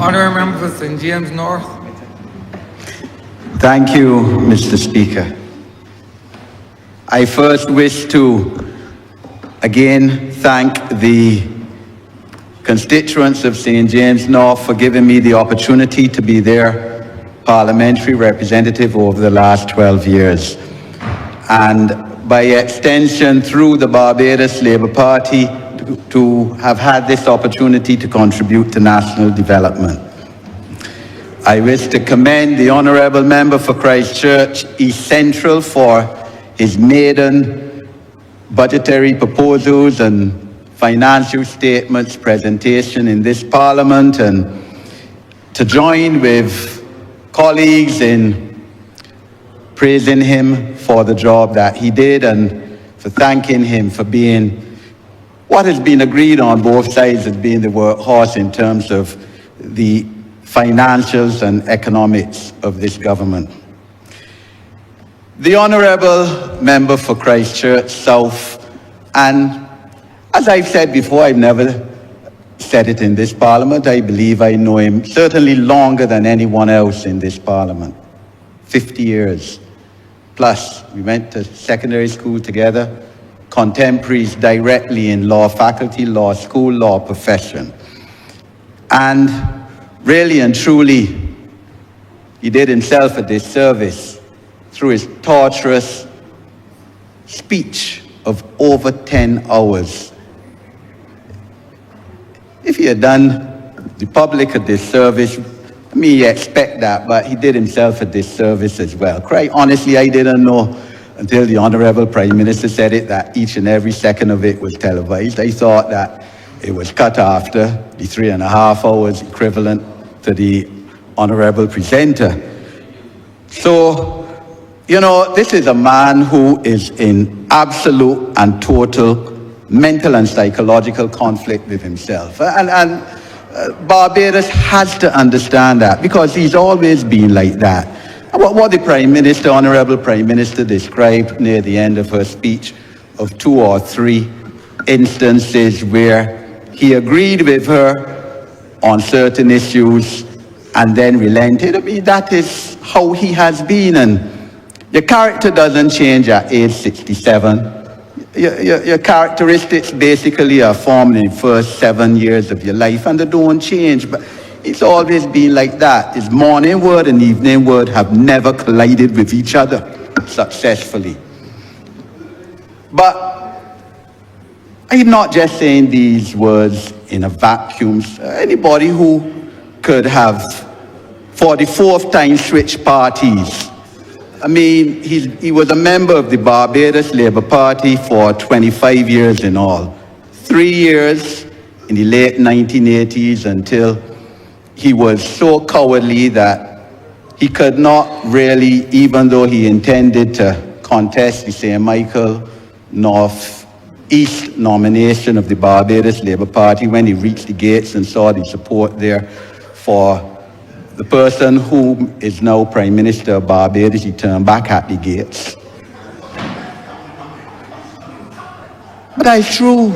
Honourable Member for St James North. Thank you, Mr. Speaker. I first wish to again thank the constituents of St James North for giving me the opportunity to be their parliamentary representative over the last 12 years. And by extension, through the Barbados Labour Party, to have had this opportunity to contribute to national development. I wish to commend the Honourable Member for Christchurch East Central for his maiden budgetary proposals and financial statements presentation in this Parliament, and to join with colleagues in praising him for the job that he did and for thanking him for being what has been agreed on both sides as being the workhorse in terms of the financials and economics of this government. The Honourable Member for Christchurch South, and as I've said before, I've never said it in this Parliament, I believe I know him certainly longer than anyone else in this Parliament. 50 years plus. We went to secondary school together, contemporaries directly in law faculty, law school, law profession. And really and truly, he did himself a disservice through his torturous speech of over 10 hours. If he had done the public a disservice, I mean, you expect that, but he did himself a disservice as well. Quite honestly, I didn't know until the Honourable Prime Minister said it that each and every second of it was televised. I thought that it was cut after the 3.5 hours equivalent to the Honourable Presenter. So, you know, this is a man who is in absolute and total mental and psychological conflict with himself. And Barbados has to understand that, because he's always been like that. What the Prime Minister, Honourable Prime Minister, described near the end of her speech of 2 or 3 instances where he agreed with her on certain issues and then relented. I mean, that is how he has been, and your character doesn't change at age 67. Your characteristics basically are formed in the first 7 years of your life, and they don't change. But it's always been like that. His morning word and evening word have never collided with each other successfully. But I'm not just saying these words in a vacuum. Anybody who could have, for the 4th time, switched parties. I mean, he was a member of the Barbados Labour Party for 25 years in all. 3 years in the late 1980s until he was so cowardly that he could not really, even though he intended to contest the St. Michael North East nomination of the Barbados Labour Party, when he reached the gates and saw the support there for the person who is now Prime Minister of Barbados, he turned back at the gates. But that's true.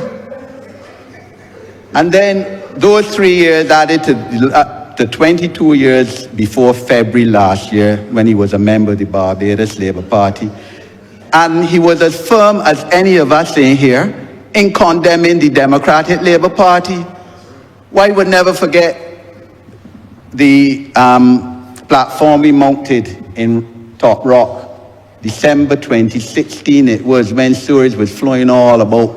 And then those 3 years added to 22 years before February last year, when he was a member of the Barbados Labour Party. And he was as firm as any of us in here in condemning the Democratic Labour Party. Why would never forget the platform we mounted in Top Rock, December 2016. It was when sewage was flowing all about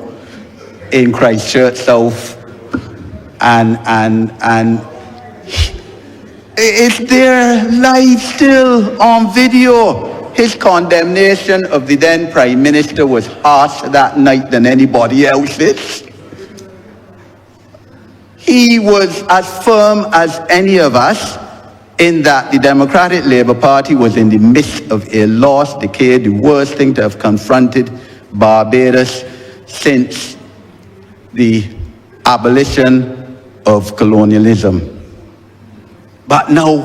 in Christchurch South, and it's there live still on video. His condemnation of the then Prime Minister was harsher that night than anybody else's. He was as firm as any of us in that the Democratic Labour Party was in the midst of a lost decade, the worst thing to have confronted Barbados since the abolition of colonialism. But now,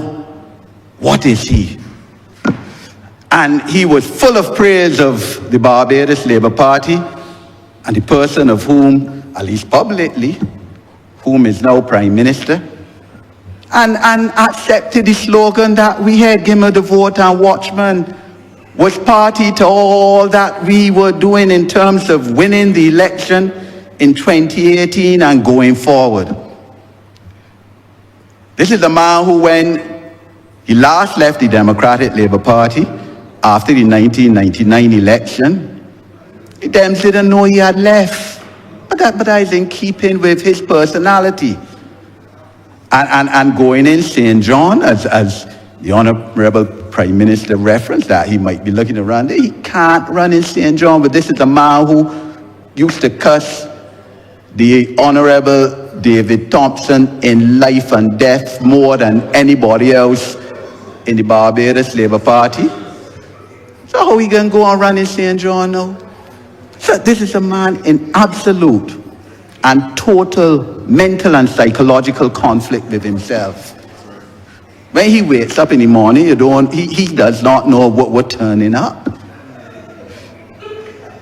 what is he? And he was full of praise of the Barbados Labour Party and the person of whom, at least publicly, whom is now Prime Minister. and accepted the slogan that we had, give me the vote and watchman, was party to all that we were doing in terms of winning the election in 2018 and going forward. This is a man who, when he last left the Democratic Labour Party after the 1999 election, he damn didn't know he had left. But that is in keeping with his personality. And going in St. John, as the Honourable Prime Minister referenced, that he might be looking around there, he can't run in St. John, but this is a man who used to cuss the Honourable David Thompson in life and death more than anybody else in the Barbados Labour Party. So how he can go and run in St. John now? So this is a man in absolute and total mental and psychological conflict with himself. When he wakes up in the morning, he does not know what we're turning up.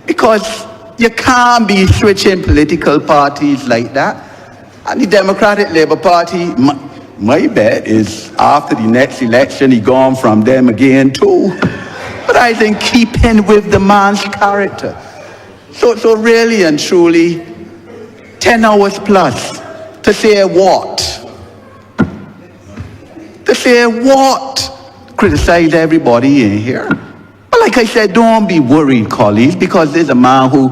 Because you can't be switching political parties like that. And the Democratic Labour Party, my bet is after the next election, he gone from them again too. But I think keeping with the man's character. So really and truly, 10 hours plus to say what? To say what? Criticize everybody in here. But like I said, don't be worried, colleagues, because there's a man who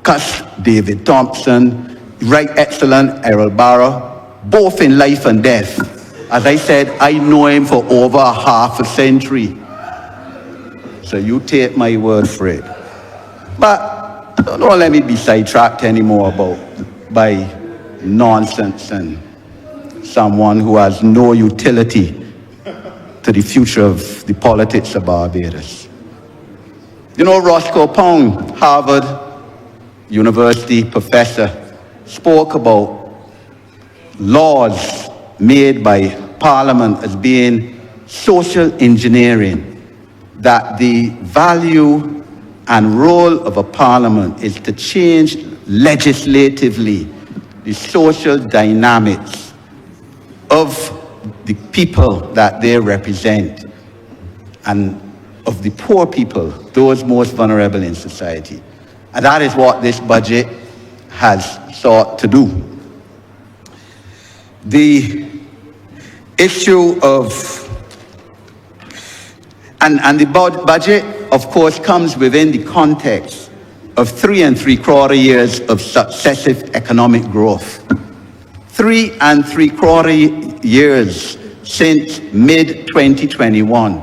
cussed David Thompson, Right Excellent Errol Barrow, both in life and death. As I said, I know him for over half a century. So you take my word for it. But don't let me be sidetracked anymore by nonsense and someone who has no utility to the future of the politics of Barbados. You know, Roscoe Pound, Harvard University professor, spoke about laws made by Parliament as being social engineering, that the value and role of a Parliament is to change legislatively the social dynamics of the people that they represent and of the poor people, those most vulnerable in society. And that is what this budget has sought to do. The issue of, and the budget, of course, comes within the context of 3 3/4 years of successive economic growth. 3 3/4 years since mid-2021,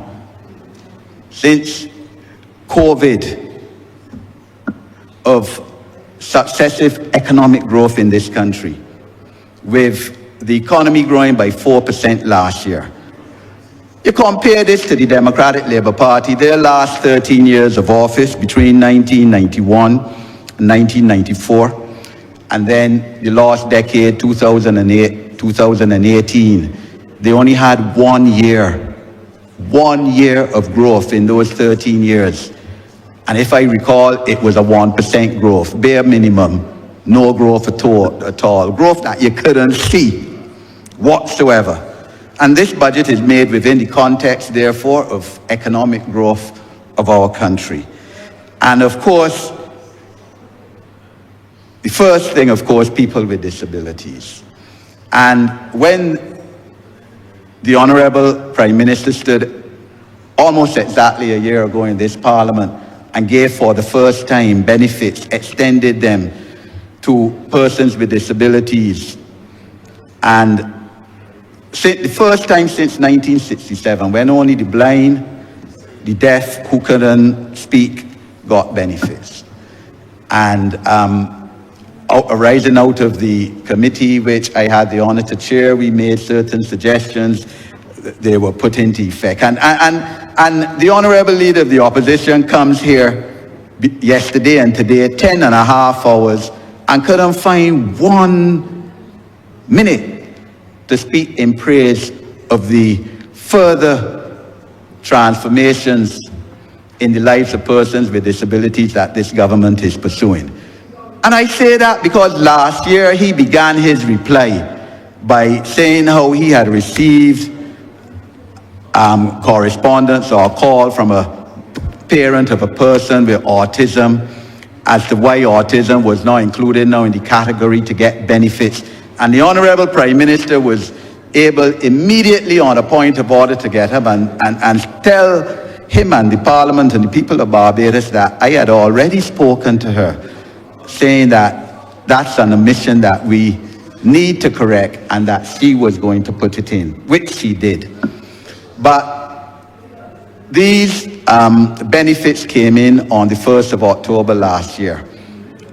since COVID, of successive economic growth in this country, with the economy growing by 4% last year. You compare this to the Democratic Labour Party, their last 13 years of office between 1991 and 1994, and then the last decade, 2008, 2018, they only had 1 year of growth in those 13 years. And if I recall, it was a 1% growth, bare minimum, no growth at all, growth that you couldn't see whatsoever. And this budget is made within the context, therefore, of economic growth of our country. And of course, the first thing, of course, people with disabilities. And when the Honourable Prime Minister stood almost exactly a year ago in this Parliament and gave for the first time benefits, extended them to persons with disabilities, and the first time since 1967, when only the blind, the deaf, who couldn't speak, got benefits. And arising out of the committee which I had the honor to chair, we made certain suggestions. They were put into effect. And the Honourable Leader of the Opposition comes here yesterday and today, 10.5 hours, and couldn't find 1 minute to speak in praise of the further transformations in the lives of persons with disabilities that this government is pursuing. And I say that because last year he began his reply by saying how he had received correspondence or a call from a parent of a person with autism as to why autism was not included now in the category to get benefits. And the Honorable Prime Minister was able immediately on a point of order to get up and tell him and the Parliament and the people of Barbados that I had already spoken to her, saying that that's an omission that we need to correct and that she was going to put it in, which she did. But these benefits came in on the 1st of October last year.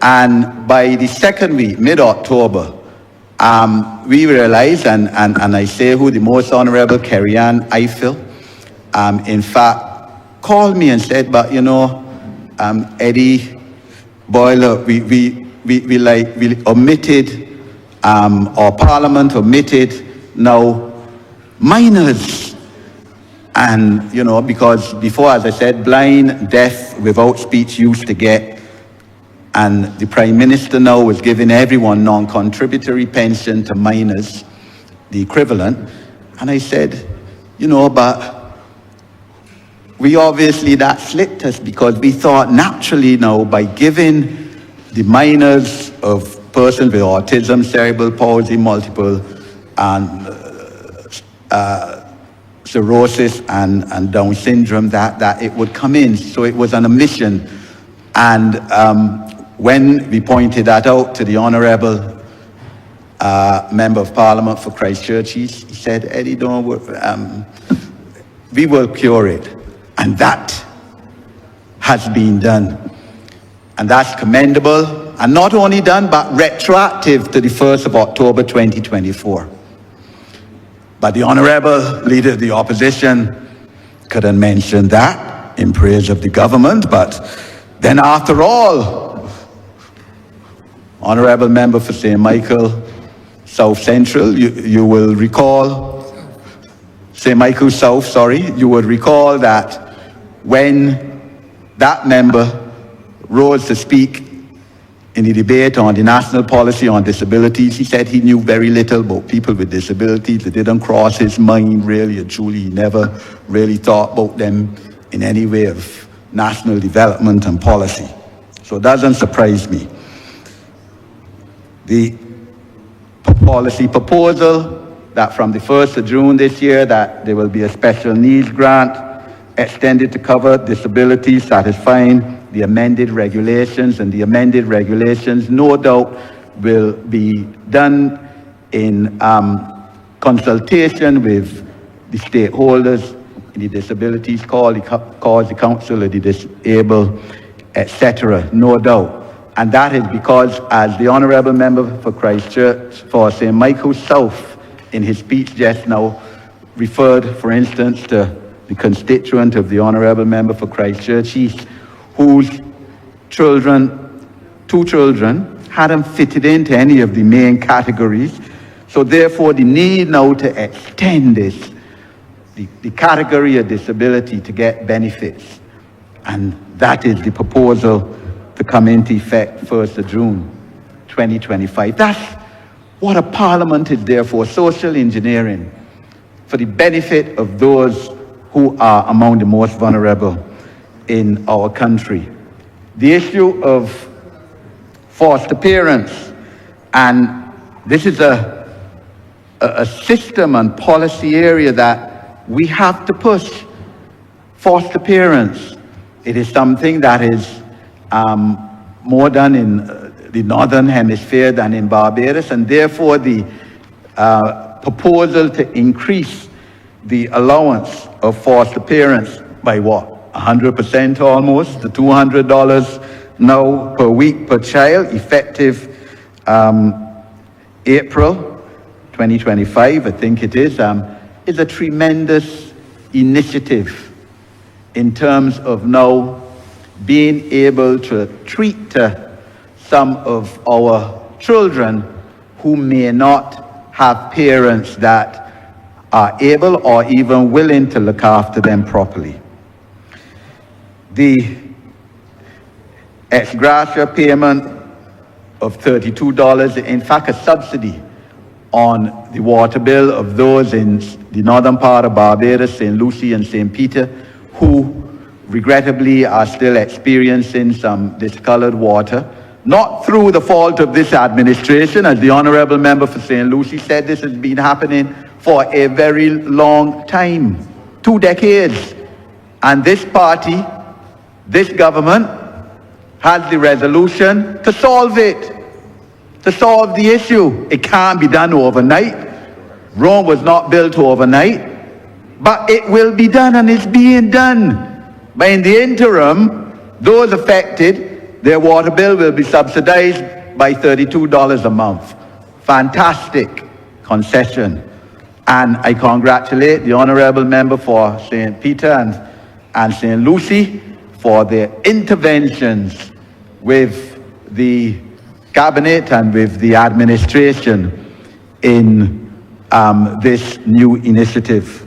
And by the second week, mid-October, we realized, and I say who, the Most Honorable Kerry-Ann Eiffel, in fact, called me and said, but you know, Eddie Boyle, we omitted, or Parliament omitted now minors. And, you know, because before, as I said, blind, deaf, without speech used to get, and the Prime Minister now was giving everyone non-contributory pension to minors, the equivalent. And I said, you know, but we obviously, that slipped us because we thought naturally now by giving the minors of persons with autism, cerebral palsy, multiple, and cirrhosis and Down syndrome, that it would come in. So it was an omission. And when we pointed that out to the Honourable Member of Parliament for Christchurch, he said, Eddie, don't worry, we will cure it. And that has been done. And that's commendable. And not only done, but retroactive to the 1st of October 2024. But the Honourable Leader of the Opposition couldn't mention that in praise of the government. But then after all, Honourable Member for St. Michael South Central, you will recall, St. Michael South, sorry, you would recall that when that member rose to speak in the debate on the national policy on disabilities, he said he knew very little about people with disabilities. It didn't cross his mind really and truly. He never really thought about them in any way of national development and policy. So it doesn't surprise me. The policy proposal that from the 1st of June this year that there will be a special needs grant extended to cover disabilities satisfying the amended regulations, and the amended regulations no doubt will be done in consultation with the stakeholders in the disabilities cause, the Council of the Disabled, etc., no doubt. And that is because, as the Honourable Member for Christchurch for St. Michael South in his speech just now referred, for instance, to the constituent of the Honourable Member for Christchurch East, whose children, 2 children, hadn't fitted into any of the main categories. So therefore the need now to extend this, the category of disability to get benefits. And that is the proposal to come into effect 1st of June 2025. That's what a parliament is there for, social engineering, for the benefit of those who are among the most vulnerable in our country. The issue of foster parents, and this is a system and policy area that we have to push. Foster parents, it is something that is more done in the Northern Hemisphere than in Barbados, and therefore the proposal to increase the allowance of foster parents by what? 100% almost, to $200 now per week per child, effective April 2025, I think it is a tremendous initiative in terms of now being able to treat some of our children who may not have parents that are able or even willing to look after them properly. The ex gratia payment of $32, in fact a subsidy on the water bill of those in the northern part of Barbados, St. Lucie and St. Peter, who regrettably are still experiencing some discolored water. Not through the fault of this administration, as the honorable member for St. Lucie said, this has been happening for a very long time, 2 decades. And this party, this government, has the resolution to solve it, to solve the issue. It can't be done overnight. Rome was not built overnight, but it will be done, and it's being done. But in the interim, those affected, their water bill will be subsidized by $32 a month. Fantastic concession. And I congratulate the honorable member for St. Peter and St. Lucie for their interventions with the cabinet and with the administration in this new initiative.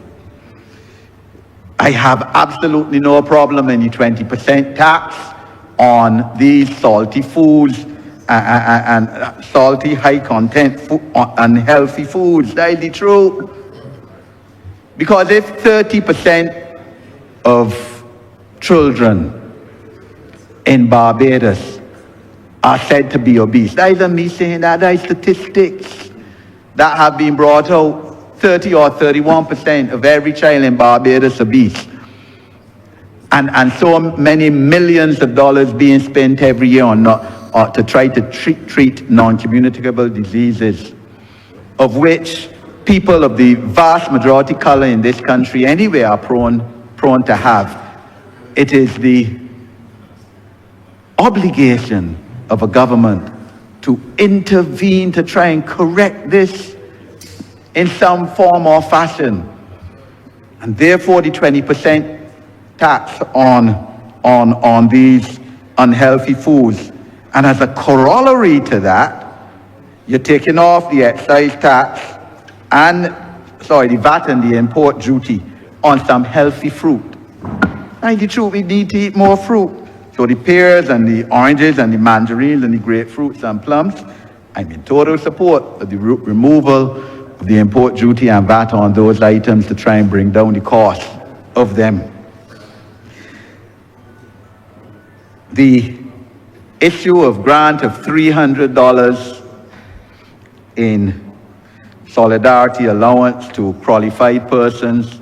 I have absolutely no problem in the 20% tax on these salty foods and salty, high-content, unhealthy foods. That is the truth. Because if 30% of children in Barbados are said to be obese, that isn't me saying that, that is statistics that have been brought out. 30 or 31% of every child in Barbados obese. And so many millions of dollars being spent every year on to try to treat non-communicable diseases, of which people of the vast majority color in this country anyway are prone to have. It is the obligation of a government to intervene to try and correct this in some form or fashion. And therefore the 20% tax on these unhealthy foods. And as a corollary to that, you're taking off the excise tax and, the VAT and the import duty on some healthy fruit. And the truth, we need to eat more fruit. So the pears and the oranges and the mandarins and the grapefruits and plums, I'm in total support of the removal of the import duty and VAT on those items to try and bring down the cost of them. The issue of grant of $300 in solidarity allowance to qualified persons,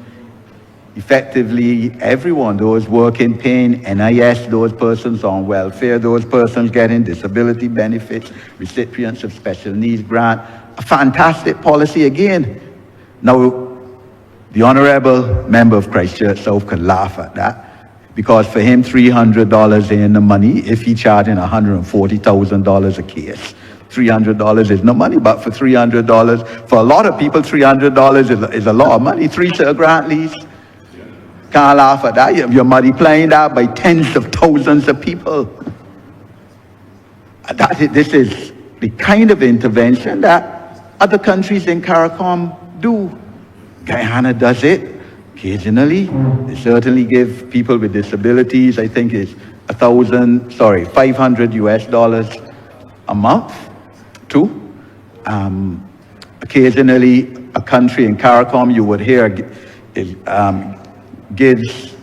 effectively everyone, those working paying NIS, those persons on welfare, those persons getting disability benefits, recipients of special needs grant, a fantastic policy again. Now, the honorable member of Christchurch South can laugh at that, because for him $300 ain't the money if he's charging $140,000 a case. $300 is no money, but for $300, for a lot of people, $300 is a lot of money. 3 to a grant lease. Can't laugh at that. You're multiplying that by tens of thousands of people. This is the kind of intervention that other countries in CARICOM do. Guyana does it occasionally. They certainly give people with disabilities, I think it's $500 US a month too. Occasionally, a country in CARICOM you would hear gives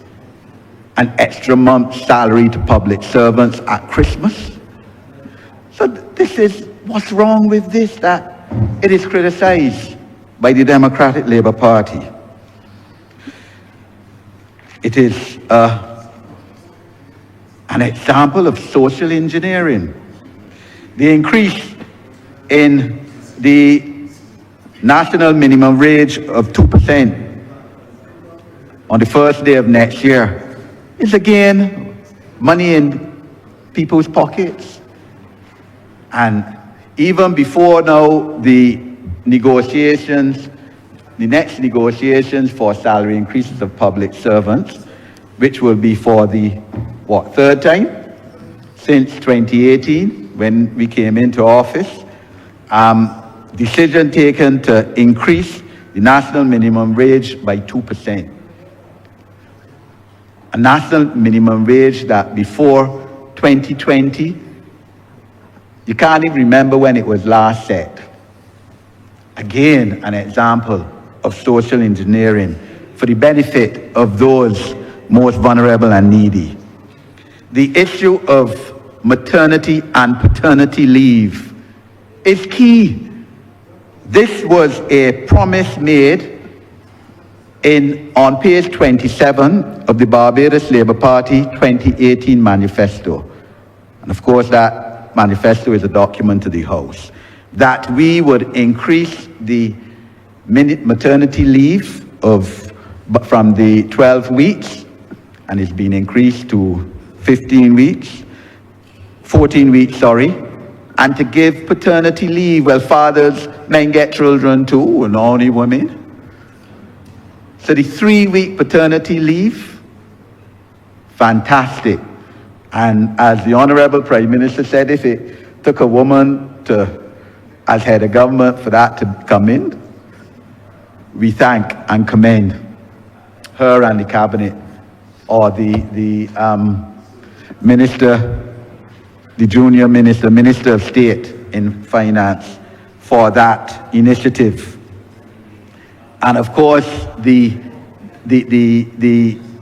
an extra month's salary to public servants at Christmas. So this is what's wrong with this, that it is criticized by the Democratic Labour Party. It is an example of social engineering. The increase in the national minimum wage of 2% on the first day of next year is again money in people's pockets. And even before now, the next negotiations for salary increases of public servants, which will be for the, third time since 2018 when we came into office, decision taken to increase the national minimum wage by 2%. A national minimum wage that before 2020, you can't even remember when it was last set. Again, an example of social engineering for the benefit of those most vulnerable and needy. The issue of maternity and paternity leave is key. This was a promise made on page 27 of the Barbados Labour Party 2018 manifesto. And of course that manifesto is a document to the House, that we would increase the maternity leave from the 12 weeks, and it's been increased to 14 weeks, and to give paternity leave. Well, fathers, men get children too, and only women. So the 3-week paternity leave, fantastic. And as the Honorable Prime Minister said, if it took a woman as head of government for that to come in, we thank and commend her and the cabinet, or the minister, the junior minister, Minister of State in Finance, for that initiative. And of course, the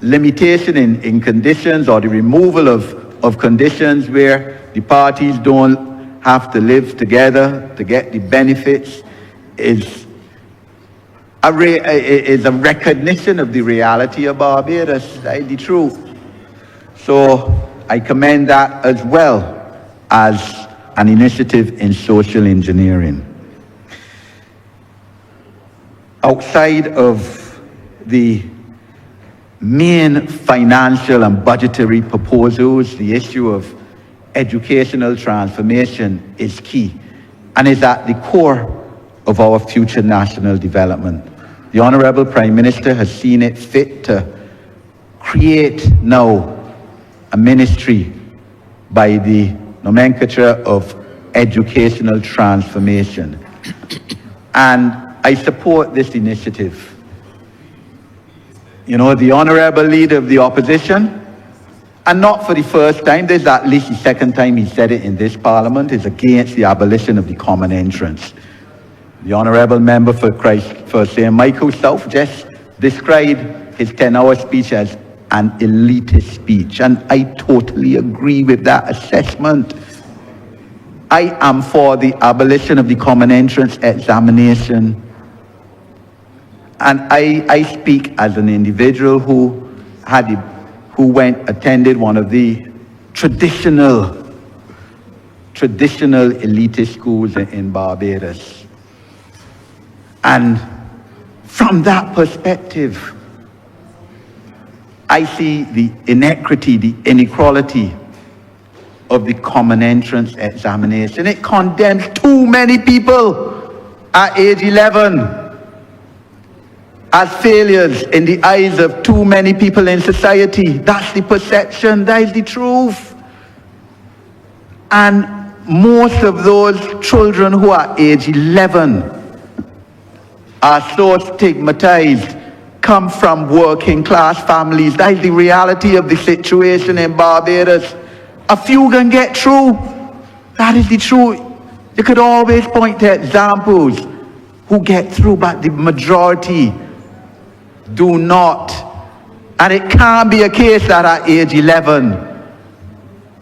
limitation in conditions, or the removal of conditions where the parties don't have to live together to get the benefits, is a recognition of the reality of Barbados, the truth. So I commend that as well as an initiative in social engineering. Outside of the main financial and budgetary proposals, the issue of educational transformation is key and is at the core of our future national development. The Honourable Prime Minister has seen it fit to create now a ministry by the nomenclature of educational transformation. And I support this initiative. You know, the Honourable Leader of the Opposition, and not for the first time, there's at least the second time he said it in this Parliament, is against the abolition of the common entrance. The Honourable Member for St. Michael South just described his 10-hour speech as an elitist speech, and I totally agree with that assessment. I am for the abolition of the common entrance examination, and I speak as an individual who attended one of the traditional elitist schools in Barbados. And from that perspective, I see the inequity, the inequality of the common entrance examination. It condemns too many people at age 11 as failures in the eyes of too many people in society. That's the perception, that is the truth. And most of those children who are age 11 are so stigmatized, come from working class families. That is the reality of the situation in Barbados. A few can get through. That is the truth. You could always point to examples who get through, but the majority do not. And it can't be a case that at age 11,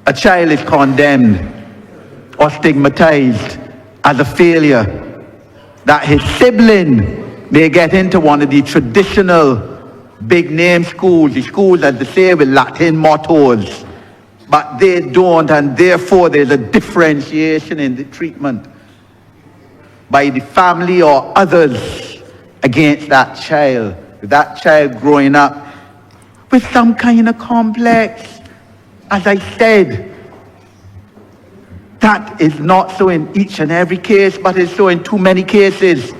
a child is condemned or stigmatized as a failure, that his sibling may get into one of the traditional big name schools, the schools, as they say, with Latin mottos, but they don't, and therefore there's a differentiation in the treatment by the family or others against that child growing up with some kind of complex. As I said, that is not so in each and every case, but it's so in too many cases.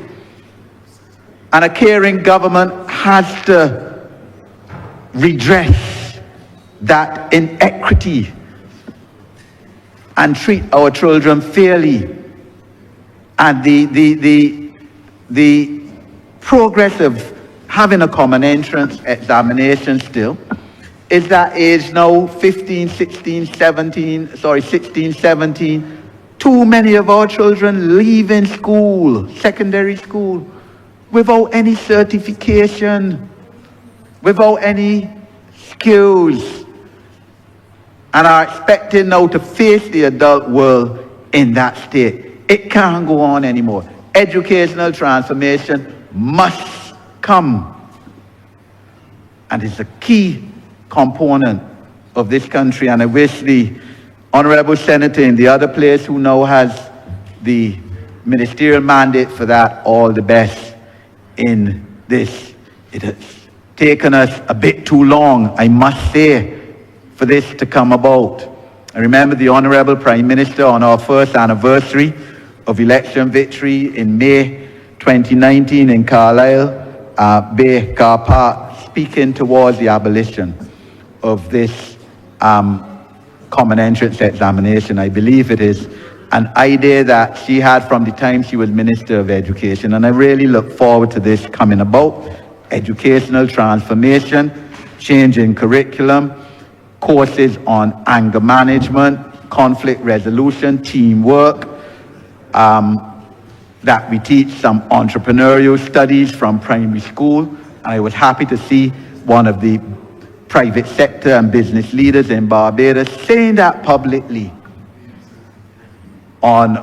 And a caring government has to redress that inequity and treat our children fairly. And the progress of having a common entrance examination still is that age now 16, 17, Too many of our children leaving school, secondary school, without any certification, without any skills, and are expected now to face the adult world in that state. It can't go on anymore. Educational transformation must come. And it's a key component of this country. And I wish the Honorable Senator in the other place who now has the ministerial mandate for that all the best in this. It has taken us a bit too long, I must say, for this to come about. I remember the Honorable Prime Minister on our first anniversary of election victory in May 2019 in Carlisle Bay Car Park, speaking towards the abolition of this common entrance examination. I believe it is an idea that she had from the time she was Minister of Education, and I really look forward to this coming about. Educational transformation, change in curriculum, courses on anger management, conflict resolution, teamwork, that we teach some entrepreneurial studies from primary school. And I was happy to see one of the private sector and business leaders in Barbados saying that publicly on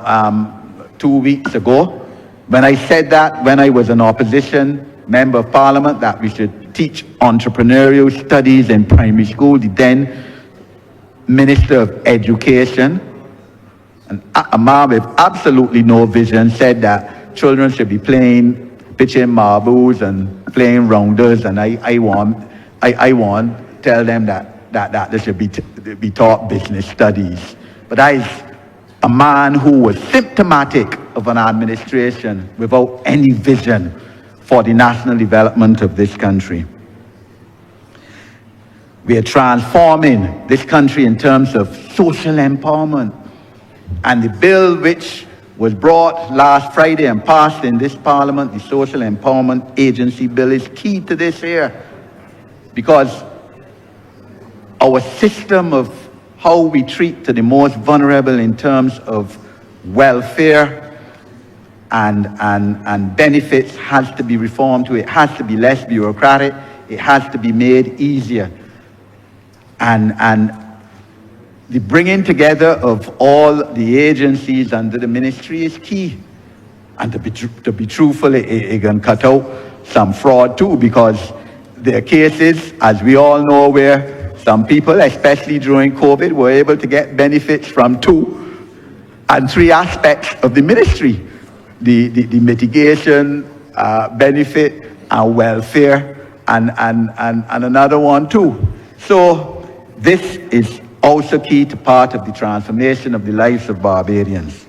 2 weeks ago. When I said that, when I was an opposition member of parliament, that we should teach entrepreneurial studies in primary school, the then Minister of Education, a man with absolutely no vision, said that children should be pitching marbles and playing rounders, and I want tell them that they should be taught business studies. But that is a man who was symptomatic of an administration without any vision for the national development of this country. We are transforming this country in terms of social empowerment. And the bill which was brought last Friday and passed in this parliament, the Social Empowerment Agency Bill, is key to this here. Because our system of how we treat to the most vulnerable in terms of welfare and benefits has to be reformed to it. Has to be less bureaucratic. It has to be made easier. And the bringing together of all the agencies under the ministry is key. And to be truthful, it can cut out some fraud too, because there are cases, as we all know, where some people, especially during COVID, were able to get benefits from 2 and 3 aspects of the ministry. The mitigation, benefit, and welfare, and another one too. So this is also key to part of the transformation of the lives of Barbadians.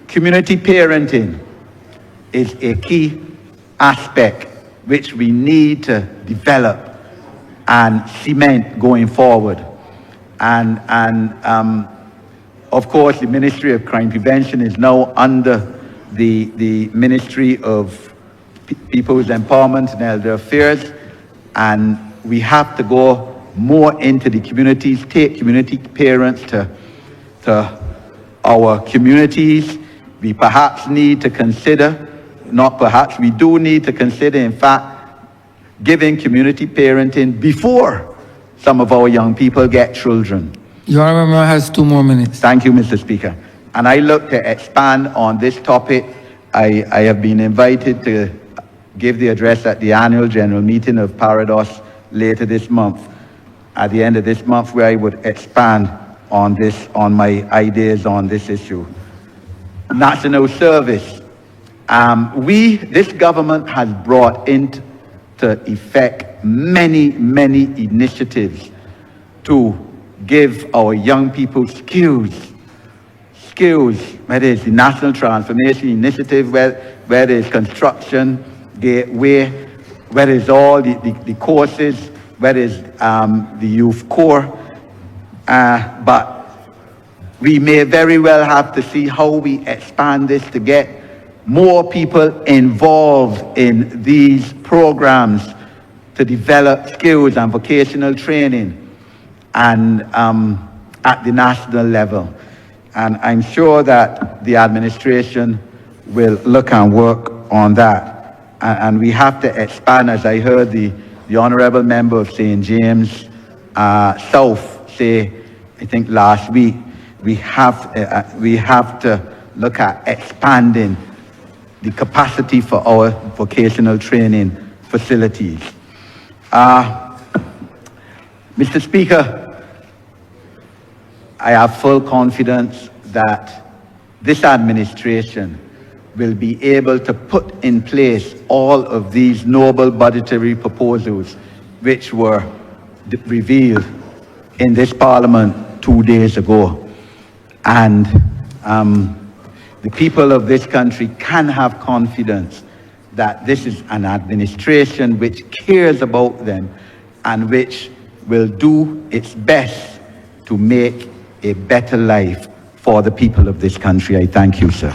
Community parenting is a key aspect which we need to develop and cement going forward. And of course, the Ministry of Crime Prevention is now under the Ministry of People's Empowerment and Elder Affairs, and we have to go more into the communities, take community parents to our communities. We perhaps need to consider, not perhaps, we do need to consider, in fact, giving community parenting before some of our young people get children. Your Honourable Member has 2 more minutes. Thank you, Mr. Speaker. And I look to expand on this topic. I have been invited to give the address at the annual general meeting of Parados later this month, at the end of this month, where I would expand on this, on my ideas on this issue. National service. This government has brought into effect many initiatives to give our young people skills, whether it's the National Transformation Initiative, whether it's construction, gateway, whether it's all the courses, whether it's the youth corps, but we may very well have to see how we expand this to get more people involved in these programs to develop skills and vocational training. And at the national level. And I'm sure that the administration will look and work on that. And we have to expand, as I heard the Honourable Member of St. James South say, I think last week, we have to look at expanding the capacity for our vocational training facilities. Mr. Speaker, I have full confidence that this administration will be able to put in place all of these noble budgetary proposals which were revealed in this Parliament 2 days ago. And the people of this country can have confidence that this is an administration which cares about them and which will do its best to make a better life for the people of this country. I thank you, sir.